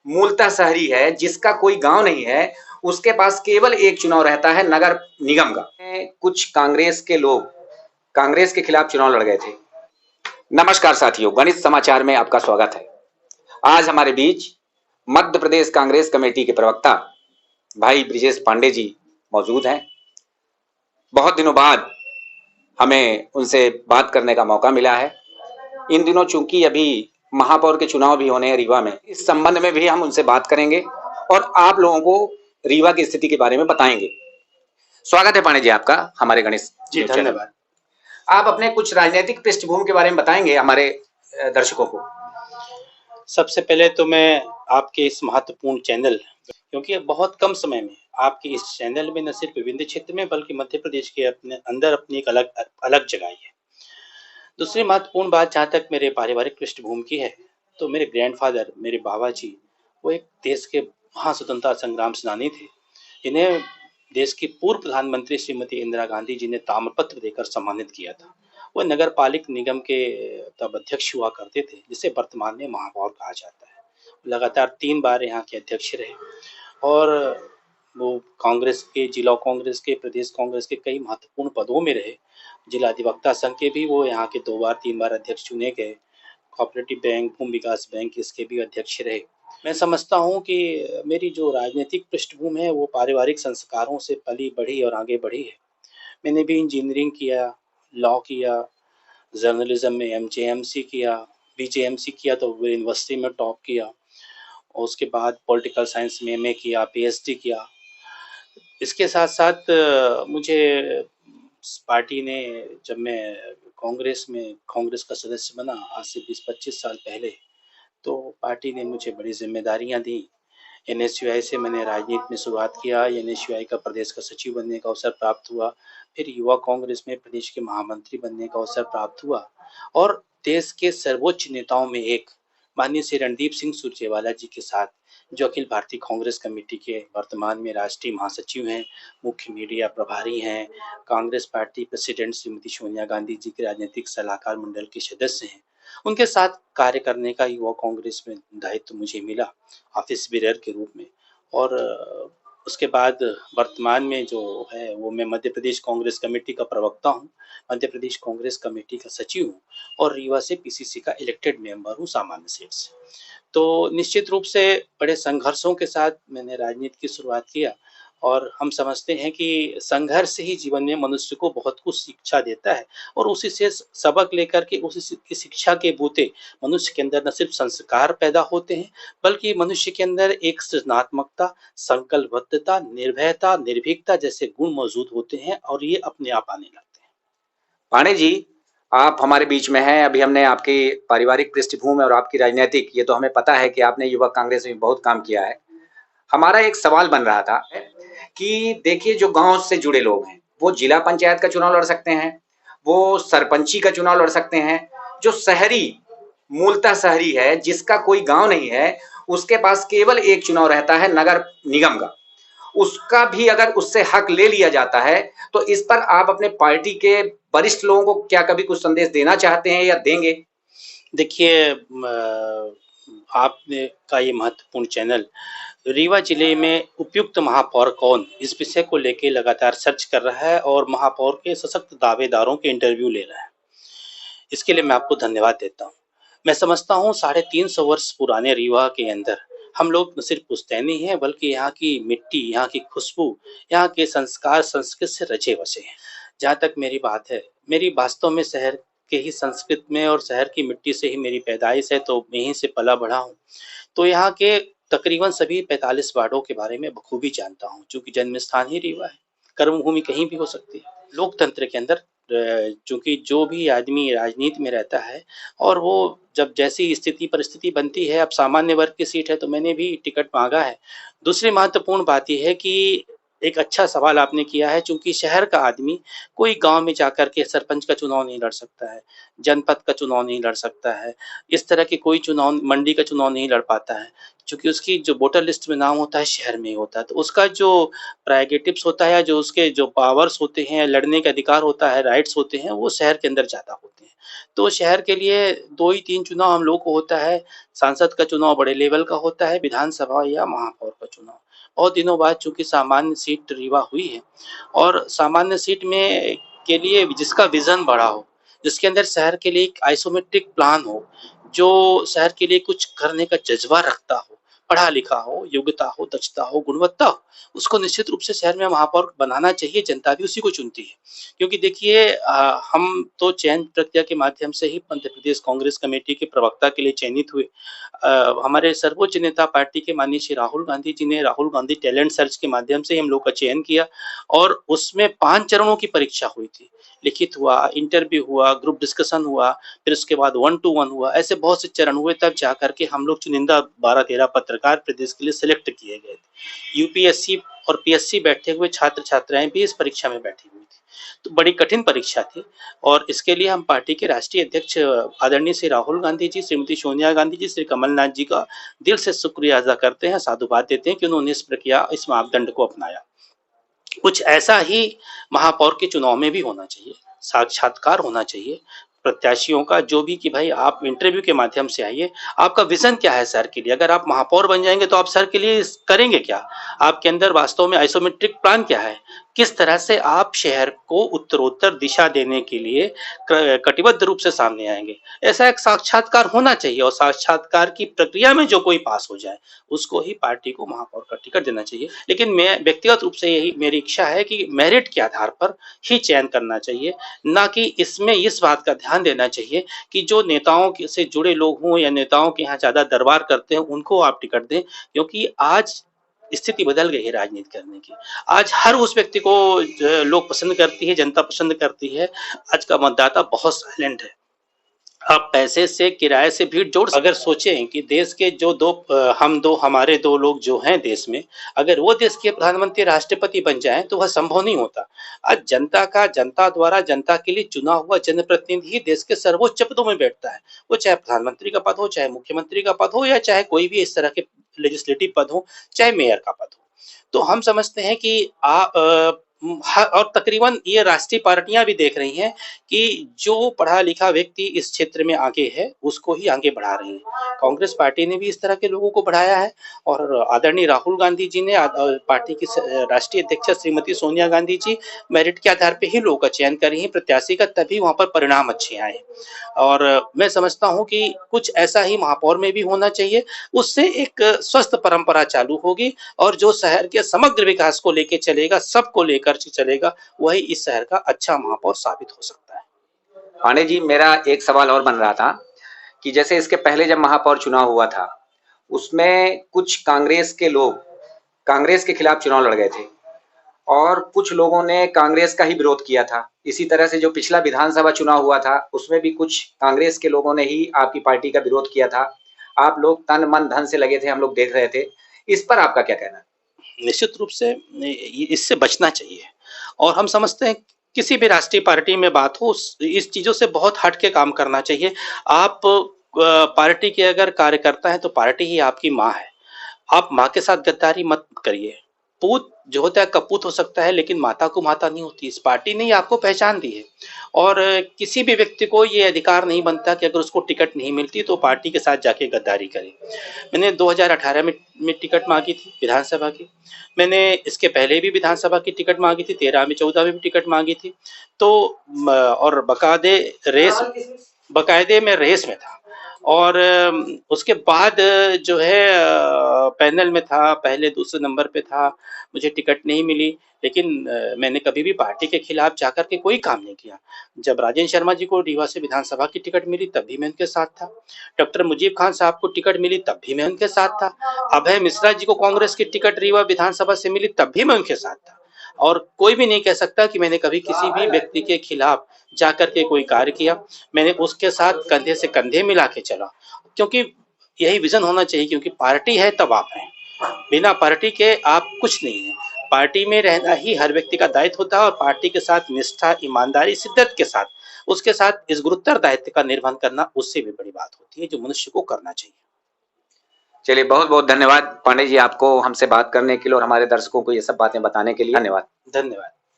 मूलतः शहरी है, जिसका कोई गांव नहीं है, उसके पास केवल एक चुनाव रहता है नगर निगम का। कुछ कांग्रेस के लोग कांग्रेस के खिलाफ चुनाव लड़ गए थे। नमस्कार साथियों, गणित समाचार में आपका स्वागत है। आज हमारे बीच मध्य प्रदेश कांग्रेस कमेटी के प्रवक्ता भाई ब्रिजेश पांडे जी मौजूद हैं। बहुत दिनों बाद हमें उनसे बात करने का मौका मिला है। इन दिनों चूंकि अभी महापौर के चुनाव भी होने हैं रीवा में, इस संबंध में भी हम उनसे बात करेंगे और आप लोगों को रीवा की स्थिति के बारे में बताएंगे। स्वागत है पांडे जी आपका हमारे गणित जी, धन्यवाद। आप अपने कुछ राजनीतिक पृष्ठभूमि के बारे में बताएंगे हमारे दर्शकों को। सबसे पहले तो मैं आपके इस महत्वपूर्ण चैनल, क्योंकि बहुत कम समय में आपके इस चैनल में न सिर्फ विभिन्न क्षेत्र में बल्कि मध्य प्रदेश के अपने अंदर अपनी एक अलग जगह है। दूसरी महत्वपूर्ण बात, जहाँ तक मेरे पारिवारिक पृष्ठभूमि की है, तो मेरे ग्रैंडफादर, मेरे बाबा जी, वो एक देश के महास्वतंत्रता संग्राम सेनानी थे, जिन्हें देश की पूर्व प्रधानमंत्री श्रीमती इंदिरा गांधी जी ने ताम्रपत्र देकर सम्मानित किया था। वो नगर पालिक निगम के तब अध्यक्ष हुआ करते थे, जिसे वर्तमान में महापौर कहा जाता है। लगातार 3 बार यहाँ के अध्यक्ष रहे और वो कांग्रेस के, जिला कांग्रेस के, प्रदेश कांग्रेस के कई महत्वपूर्ण पदों में रहे। जिला अधिवक्ता संघ के भी वो यहाँ के 2 बार 3 बार अध्यक्ष चुने गए। कोऑपरेटिव बैंक, भूमि विकास बैंक, इसके भी अध्यक्ष रहे। मैं समझता हूँ कि मेरी जो राजनीतिक पृष्ठभूमि है वो पारिवारिक संस्कारों से पली बढ़ी और आगे बढ़ी है। मैंने भी इंजीनियरिंग किया, लॉ किया, जर्नलिज्म में एमजेएमसी किया, बीजेएमसी किया तो यूनिवर्सिटी में टॉप किया, और उसके बाद पॉलिटिकल साइंस में एमए किया, पीएचडी किया। इसके साथ साथ मुझे पार्टी ने, जब मैं कांग्रेस का सदस्य बना आज से 20-25 साल पहले, तो पार्टी ने मुझे बड़ी जिम्मेदारियां दी। एनएसयूआई से मैंने राजनीति में शुरुआत किया। एनएसयूआई का प्रदेश का सचिव बनने का अवसर प्राप्त हुआ। फिर युवा कांग्रेस में प्रदेश के महामंत्री बनने का अवसर प्राप्त हुआ और देश के सर्वोच्च नेताओं में एक माननीय श्री रणदीप सिंह सुरजेवाला जी के साथ, जो अखिल भारतीय कांग्रेस कमेटी के वर्तमान में राष्ट्रीय महासचिव हैं, मुख्य मीडिया प्रभारी हैं, कांग्रेस पार्टी प्रेसिडेंट श्रीमती सोनिया गांधी जी के राजनीतिक सलाहकार मंडल के सदस्य हैं, उनके साथ कार्य करने का युवा कांग्रेस में दायित्व मुझे मिला, ऑफिस बीरर के रूप में। और उसके बाद वर्तमान में जो है वो मैं मध्य प्रदेश कांग्रेस कमेटी का प्रवक्ता हूँ, मध्य प्रदेश कांग्रेस कमेटी का सचिव हूँ और रीवा से पीसीसी का इलेक्टेड मेंबर हूँ सामान्य सीट से। तो निश्चित रूप से बड़े संघर्षों के साथ मैंने राजनीति की शुरुआत किया और हम समझते हैं कि संघर्ष ही जीवन में मनुष्य को बहुत कुछ शिक्षा देता है और उसी से सबक लेकर के उसी की शिक्षा के बूते मनुष्य के अंदर न सिर्फ संस्कार पैदा होते हैं बल्कि मनुष्य के अंदर एक सृजनात्मकता, संकल्पबद्धता, निर्भयता, निर्भीकता जैसे गुण मौजूद होते हैं और ये अपने आप आने लगते हैं। पांडे जी, आप हमारे बीच में हैं। अभी हमने आपकी पारिवारिक पृष्ठभूमि और आपकी राजनीतिक, ये तो हमें पता है कि आपने युवा कांग्रेस में बहुत काम किया है। हमारा एक सवाल बन रहा था कि देखिए, जो गांव से जुड़े लोग हैं वो जिला पंचायत का चुनाव लड़ सकते हैं, वो सरपंची का चुनाव लड़ सकते हैं। जो शहरी, मूलतः शहरी है, जिसका कोई गांव नहीं है, उसके पास केवल एक चुनाव रहता है नगर निगम का। उसका भी अगर उससे हक ले लिया जाता है, तो इस पर आप अपने पार्टी के वरिष्ठ लोगों को क्या कभी कुछ संदेश देना चाहते हैं या देंगे? देखिए, आपने का ये महत्वपूर्ण चैनल रीवा जिले में उपयुक्त महापौर कौन, इस विषय को लेकर लगातार सर्च कर रहा है और महापौर के सशक्त दावेदारों के इंटरव्यू ले रहा है। इसके लिए मैं आपको धन्यवाद देता हूँ। मैं समझता हूँ 350 वर्ष पुराने रीवा के अंदर हम लोग न सिर्फ पुश्तैनी हैं बल्कि यहाँ की मिट्टी, यहाँ की खुशबू, यहाँ के संस्कार संस्कृत से रचे बसे हैं। जहाँ तक मेरी बात है, मेरी वास्तव में शहर के ही संस्कृत में और शहर की मिट्टी से ही मेरी पैदाइश है, तो यहीं से पला बढ़ा हूँ। तो यहाँ के तकरीबन सभी 45 वार्डों के बारे में बखूबी जानता हूँ, चूंकि जन्म स्थान ही रीवा है। कर्मभूमि कहीं भी हो सकती है। लोकतंत्र के अंदर चूंकि जो भी आदमी राजनीति में रहता है और वो जब जैसी स्थिति परिस्थिति बनती है, अब सामान्य वर्ग की सीट है तो मैंने भी टिकट मांगा है। दूसरी महत्वपूर्ण बात यह है कि एक अच्छा सवाल आपने किया है, चूँकि शहर का आदमी कोई गाँव में जाकर के सरपंच का चुनाव नहीं लड़ सकता है, जनपद का चुनाव नहीं लड़ सकता है, इस तरह के कोई चुनाव मंडी का चुनाव नहीं लड़ पाता है, चूँकि उसकी जो वोटर लिस्ट में नाम होता है शहर में ही होता है। तो उसका जो प्रेरोगेटिव्स होता है या जो उसके जो पावर्स होते हैं, लड़ने का अधिकार होता है, राइट्स होते हैं, वो शहर के अंदर ज़्यादा होते हैं। तो शहर के लिए 2 ही 3 चुनाव हम लोगों को होता है, सांसद का चुनाव बड़े लेवल का होता है, विधानसभा या महापौर का चुनाव। बहुत दिनों बाद चूँकि सामान्य सीट रीवा हुई है और सामान्य सीट में के लिए जिसका विज़न बड़ा हो, जिसके अंदर शहर के लिए एक आइसोमेट्रिक प्लान हो, जो शहर के लिए कुछ करने का जज़्बा रखता हो, पढ़ा-लिखा हो, योग्यता हो, दक्षता हो, गुणवत्ता हो, उसको निश्चित रूप से शहर में महापौर बनाना चाहिए, जनता भी उसी को चुनती है। क्योंकि देखिए हम तो चयन प्रक्रिया के माध्यम से ही मध्य प्रदेश कांग्रेस कमेटी के प्रवक्ता के लिए चयनित हुए। हमारे सर्वोच्च नेता पार्टी के माननीय श्री राहुल गांधी जी ने राहुल गांधी टैलेंट सर्च के माध्यम से हम लोग का चयन किया और उसमें 5 चरणों की परीक्षा हुई थी। लिखित हुआ, इंटरव्यू हुआ, ग्रुप डिस्कशन हुआ, फिर उसके बाद 1 टू 1 हुआ, ऐसे बहुत से चरण हुए तब जाकर के हम लोग चुनिंदा 12-13 पत्रकार प्रदेश के लिए सिलेक्ट किए गए थे। यूपीएससी और पीएससी बैठे हुए छात्र-छात्राएं भी इस परीक्षा में बैठी हुई थी। तो बड़ी कठिन परीक्षा थी और इसके लिए हम पार्टी के राष्ट्रीय अध्यक्ष आदरणीय श्री राहुल गांधी जी, श्रीमती सोनिया गांधी जी, श्री कमलनाथ जी का दिल से शुक्रिया अदा करते हैं, साधुवाद देते हैं कि उन्होंने इस प्रक्रिया, इस मापदंड को अपनाया। कुछ ऐसा ही महापौर के चुनाव में भी होना चाहिए, साक्षात्कार होना चाहिए प्रत्याशियों का, जो भी कि भाई आप इंटरव्यू के माध्यम से आइए, आपका विजन क्या है शहर के लिए? अगर आप महापौर बन जाएंगे तो आप शहर के लिए करेंगे क्या? आपके अंदर वास्तव में आइसोमेट्रिक प्लान क्या है? किस तरह से आप शहर को उत्तरोत्तर दिशा देने के लिए कटिबद्ध रूप से सामने आएंगे? ऐसा एक साक्षात्कार होना चाहिए और साक्षात्कार की प्रक्रिया में जो कोई पास हो जाए उसको ही पार्टी को महापौर का टिकट देना चाहिए। लेकिन मैं व्यक्तिगत रूप से यही मेरी इच्छा है कि मेरिट के आधार पर ही चयन करना चाहिए, ना कि इसमें इस बात का ध्यान देना चाहिए कि जो नेताओं से जुड़े लोग हों या नेताओं के यहाँ ज़्यादा दरबार करते हैं उनको आप टिकट दें, क्योंकि आज स्थिति बदल गई है राजनीति करने की। आज हर उस व्यक्ति को लोग पसंद करती है, जनता पसंद करती है। आज का मतदाता बहुत साइलेंट है। आप पैसे से, किराए से भीड़ जोड़, अगर सोचें कि देश के जो हमारे 2 लोग जो हैं देश में, अगर वो देश के प्रधानमंत्री, राष्ट्रपति बन जाएँ तो वह संभव नहीं होता। आज जनता द्वारा जनता के लिए चुना हुआ जनप्रतिनिधि ही देश के सर्वोच्च पदों में बैठता है। वो चाहे प्रधानमंत्री का पद हो, चाहे मुख्यमंत्री का पद हो या चाहे कोई भी इस तरह के लेजिस्लेटिव पद हो, चाहे मेयर का पद हो। तो हम समझते हैं कि और तकरीबन ये राष्ट्रीय पार्टियां भी देख रही हैं कि जो पढ़ा लिखा व्यक्ति इस क्षेत्र में आगे है उसको ही आगे बढ़ा रही है। कांग्रेस पार्टी ने भी इस तरह के लोगों को बढ़ाया है और आदरणीय राहुल गांधी जी ने पार्टी की राष्ट्रीय अध्यक्ष श्रीमती सोनिया गांधी जी मेरिट के आधार पर ही लोगों का चयन कर रही हैं प्रत्याशी का, तभी वहां पर परिणाम अच्छे आए। और मैं समझता हूं कि कुछ ऐसा ही महापौर में भी होना चाहिए, उससे एक स्वस्थ परंपरा चालू होगी और जो शहर के समग्र विकास को लेकर चलेगा, सबको लेकर चलेगा, वही इस शहर का अच्छा महापौर साबित हो सकता है। पांडे जी, मेरा एक सवाल और बन रहा था कि जैसे इसके पहले जब महापौर चुनाव हुआ था उसमें कुछ कांग्रेस के लोग कांग्रेस के खिलाफ चुनाव लड़ गए थे और कुछ लोगों ने कांग्रेस का ही विरोध किया था। इसी तरह से जो पिछला विधानसभा चुनाव हुआ था उसमें भी कुछ कांग्रेस के लोगों ने ही आपकी पार्टी का विरोध किया था। आप लोग तन मन धन से लगे थे, हम लोग देख रहे थे। इस पर आपका क्या कहना है? निश्चित रूप से इससे बचना चाहिए और हम समझते हैं किसी भी राष्ट्रीय पार्टी में बात हो, इस चीजों से बहुत हट के काम करना चाहिए। आप पार्टी के अगर कार्यकर्ता हैं तो पार्टी ही आपकी माँ है। आप माँ के साथ गद्दारी मत करिए। पूत जो होता है कपूत हो सकता है, लेकिन माता को माता नहीं होती। इस पार्टी ने ही आपको पहचान दी है और किसी भी व्यक्ति को ये अधिकार नहीं बनता कि अगर उसको टिकट नहीं मिलती तो पार्टी के साथ जाके गद्दारी करे। मैंने 2018 में टिकट मांगी थी विधानसभा की। मैंने इसके पहले भी विधानसभा की टिकट मांगी थी, 13 में, 14 में भी टिकट मांगी थी। तो और बकायदे में रेस में था और उसके बाद जो है पैनल में था, पहले दूसरे नंबर पे था, मुझे टिकट नहीं मिली। लेकिन मैंने कभी भी पार्टी के खिलाफ जाकर के कोई काम नहीं किया। जब राजेंद्र शर्मा जी को रीवा से विधानसभा की टिकट मिली तब भी मैं उनके साथ था। डॉक्टर मुजीब खान साहब को टिकट मिली तब भी मैं उनके साथ था। अभय मिश्रा जी को कांग्रेस की टिकट रीवा विधानसभा से मिली तब भी मैं उनके साथ था। और कोई भी नहीं कह सकता कि मैंने कभी किसी भी व्यक्ति के खिलाफ जाकर के कोई कार्य किया। मैंने उसके साथ कंधे से कंधे मिला के चला, क्योंकि यही विजन होना चाहिए। क्योंकि पार्टी है तब आप हैं, बिना पार्टी के आप कुछ नहीं है। पार्टी में रहना ही हर व्यक्ति का दायित्व होता है और पार्टी के साथ निष्ठा, ईमानदारी, शिद्दत के साथ उसके साथ इस गुरुतर दायित्व का निर्वहन करना उससे भी बड़ी बात होती है जो मनुष्य को करना चाहिए। चलिए, बहुत बहुत धन्यवाद पांडे जी, आपको हमसे बात करने के लिए और हमारे दर्शकों को ये सब बातें बताने के लिए धन्यवाद। धन्यवाद।